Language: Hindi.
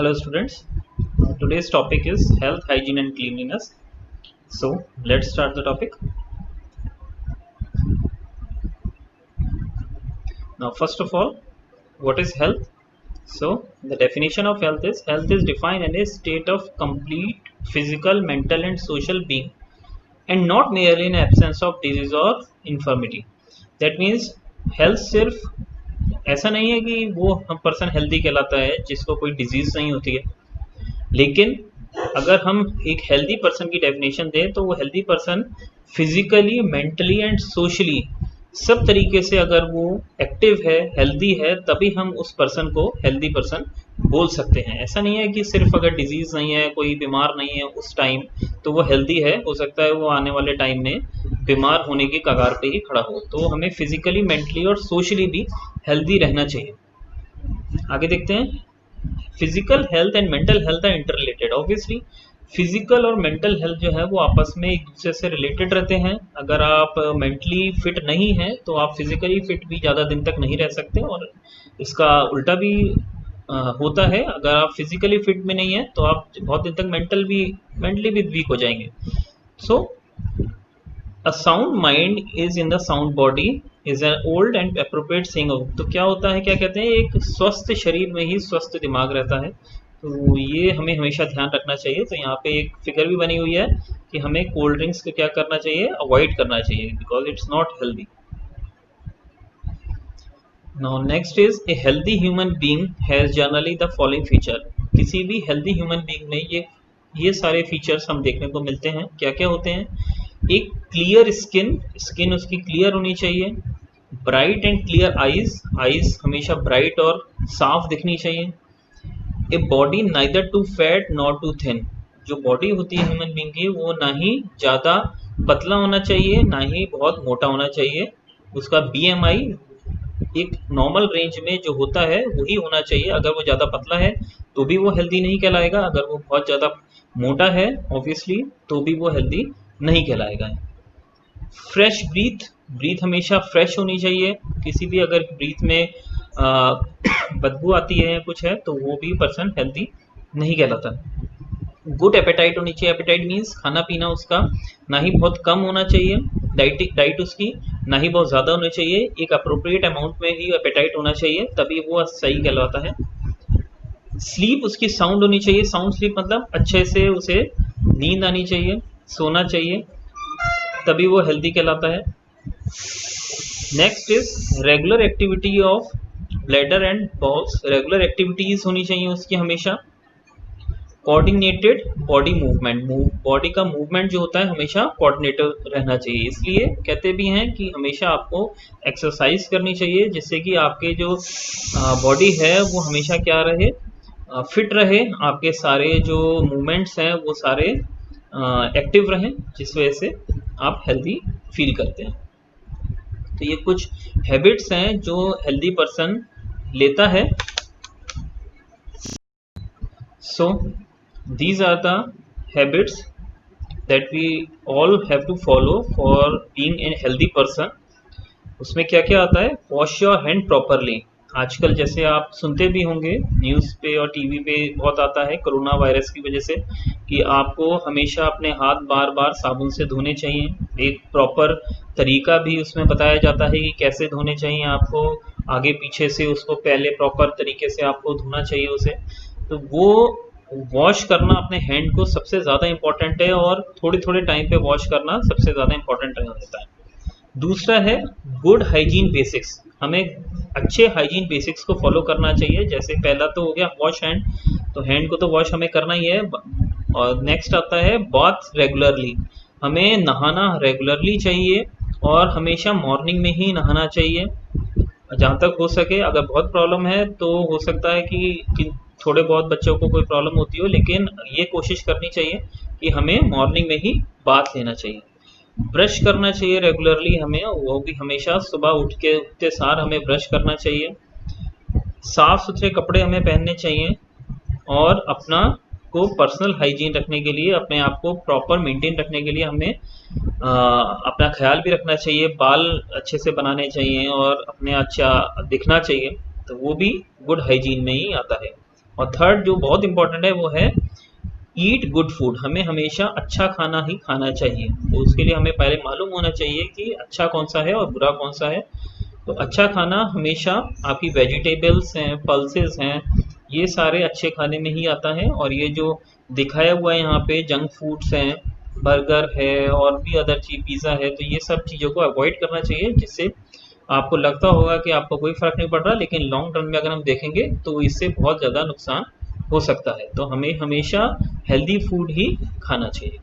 Hello students, today's topic is health, hygiene and cleanliness. So let's start the topic. Now first of all, what is health? So the definition of health is defined as a state of complete physical, mental and social being and not merely an absence of disease or infirmity. That means health सिर्फ ऐसा नहीं है कि वो पर्सन हेल्दी कहलाता है जिसको कोई डिजीज नहीं होती है, लेकिन अगर हम एक हेल्दी पर्सन की डेफिनेशन दें तो वो healthy person physically, mentally and socially सब तरीके से अगर वो एक्टिव है, हेल्दी है, तभी हम उस पर्सन को हेल्दी पर्सन बोल सकते हैं। ऐसा नहीं है कि सिर्फ अगर डिजीज नहीं है, कोई बीमार नहीं है उस टाइम तो वो हेल्दी है, हो सकता है वो आने वाले टाइम में बीमार होने की कगार पे ही खड़ा हो। तो हमें फिजिकली, मेंटली और सोशली भी हेल्दी रहना चाहिए। आगे देखते हैं। Physical health and mental health are interrelated. Obviously physical और मेंटल हेल्थ जो है वो आपस में एक दूसरे से रिलेटेड रहते हैं। अगर आप मेंटली फिट नहीं हैं तो आप फिजिकली फिट भी ज़्यादा दिन तक नहीं रह सकते, और इसका उल्टा भी होता है। अगर आप फिजिकली फिट में नहीं है तो आप बहुत दिन तक मेंटली भी वीक हो जाएंगे। So a sound mind is in the sound body is an old and appropriate saying. तो क्या होता है, क्या कहते हैं, एक स्वस्थ शरीर में ही स्वस्थ दिमाग रहता है। तो ये हमें हमेशा ध्यान रखना चाहिए। तो यहाँ पे एक फिगर भी बनी हुई है कि हमें कोल्ड ड्रिंक्स को क्या करना चाहिए, अवॉइड करना चाहिए, because it's not healthy. Now next is a healthy human being has generally the following feature. किसी भी हेल्दी ह्यूमन बीइंग में ये सारे फीचर्स हम देखने को मिलते हैं। क्या क्या होते हैं? एक क्लियर स्किन उसकी क्लियर होनी चाहिए। ब्राइट एंड क्लियर आईज हमेशा ब्राइट और साफ दिखनी चाहिए। A body neither too fat not too thin. जो बॉडी होती है ह्यूमन बीइंग की वो ना ही ज़्यादा पतला होना चाहिए ना ही बहुत मोटा होना चाहिए। उसका बीएमआई एक नॉर्मल रेंज में जो होता है वही होना चाहिए। अगर वो ज़्यादा पतला है तो भी वो हेल्दी नहीं कहलाएगा, अगर वो बहुत ज़्यादा मोटा है ऑब्वियसली तो भी वो हेल्दी नहीं कहलाएगा। फ्रेश ब्रीथ हमेशा फ्रेश होनी चाहिए। किसी भी अगर ब्रीथ में बदबू आती है कुछ है तो वो भी पर्सन हेल्दी नहीं कहलाता। गुड एपेटाइट होनी चाहिए। एपेटाइट मीन्स खाना पीना उसका ना ही बहुत कम होना चाहिए, डाइट उसकी ना ही बहुत ज़्यादा होनी चाहिए, एक अप्रोप्रिएट अमाउंट में ही एपेटाइट होना चाहिए, तभी वो सही कहलाता है। स्लीप उसकी साउंड होनी चाहिए। साउंड स्लीप मतलब अच्छे से उसे नींद आनी चाहिए, सोना चाहिए, तभी वो हेल्दी कहलाता है। Next is regular activity of bladder and balls. Regular activities होनी चाहिए उसकी हमेशा। कोऑर्डिनेटेड बॉडी मूवमेंट, बॉडी का मूवमेंट जो होता है हमेशा कोऑर्डिनेटेड रहना चाहिए। इसलिए कहते भी हैं कि हमेशा आपको एक्सरसाइज करनी चाहिए जिससे कि आपके जो बॉडी है वो हमेशा क्या रहे, फिट रहे, आपके सारे जो मूवमेंट्स हैं वो सारे एक्टिव रहें, जिस वजह से आप हेल्दी फील करते हैं। तो ये कुछ हैबिट्स हैं जो हेल्दी पर्सन लेता है। So these are the habits that we all have to follow for being a healthy person. उसमें क्या क्या आता है? Wash your hand properly. आजकल जैसे आप सुनते भी होंगे न्यूज़ पे और टीवी पे बहुत आता है कोरोना वायरस की वजह से कि आपको हमेशा अपने हाथ बार बार साबुन से धोने चाहिए। एक प्रॉपर तरीका भी उसमें बताया जाता है कि कैसे धोने चाहिए आपको, आगे पीछे से उसको पहले प्रॉपर तरीके से आपको धोना चाहिए उसे। तो वो वॉश करना अपने हैंड को सबसे ज़्यादा इम्पॉर्टेंट है, और थोड़े थोड़े टाइम पे वॉश करना सबसे ज़्यादा इम्पॉर्टेंट रहता है। दूसरा है गुड हाइजीन बेसिक्स। हमें अच्छे हाइजीन बेसिक्स को फॉलो करना चाहिए। जैसे पहला तो हो गया वॉश हैंड, तो हैंड को तो वॉश हमें करना ही है। और नेक्स्ट आता है बाथ रेगुलरली। हमें नहाना रेगुलरली चाहिए और हमेशा मॉर्निंग में ही नहाना चाहिए जहाँ तक हो सके। अगर बहुत प्रॉब्लम है तो हो सकता है कि थोड़े बहुत बच्चों को कोई प्रॉब्लम होती हो, लेकिन ये कोशिश करनी चाहिए कि हमें मॉर्निंग में ही बाथ लेना चाहिए। ब्रश करना चाहिए रेगुलरली हमें, वो भी हमेशा सुबह उठते सार हमें ब्रश करना चाहिए। साफ सुथरे कपड़े हमें पहनने चाहिए और अपना को पर्सनल हाइजीन रखने के लिए, अपने आप को प्रॉपर मेंटेन रखने के लिए हमें अपना ख्याल भी रखना चाहिए। बाल अच्छे से बनाने चाहिए और अपने अच्छा दिखना चाहिए, तो वो भी गुड हाइजीन में ही आता है। और थर्ड जो बहुत इंपॉर्टेंट है वो है ईट गुड फूड। हमें हमेशा अच्छा खाना ही खाना चाहिए। तो उसके लिए हमें पहले मालूम होना चाहिए कि अच्छा कौन सा है और बुरा कौन सा है। तो अच्छा खाना हमेशा आपकी वेजिटेबल्स हैं, पल्सेस हैं, ये सारे अच्छे खाने में ही आता है। और ये जो दिखाया हुआ है यहाँ पे जंक फूड्स हैं, बर्गर है और भी अदर चीज, पिज़्ज़ा है, तो ये सब चीज़ों को अवॉइड करना चाहिए, जिससे आपको लगता होगा कि आपको कोई फ़र्क नहीं पड़ रहा, लेकिन लॉन्ग टर्म में अगर हम देखेंगे तो इससे बहुत ज़्यादा नुकसान हो सकता है। तो हमें हमेशा हेल्दी फूड ही खाना चाहिए।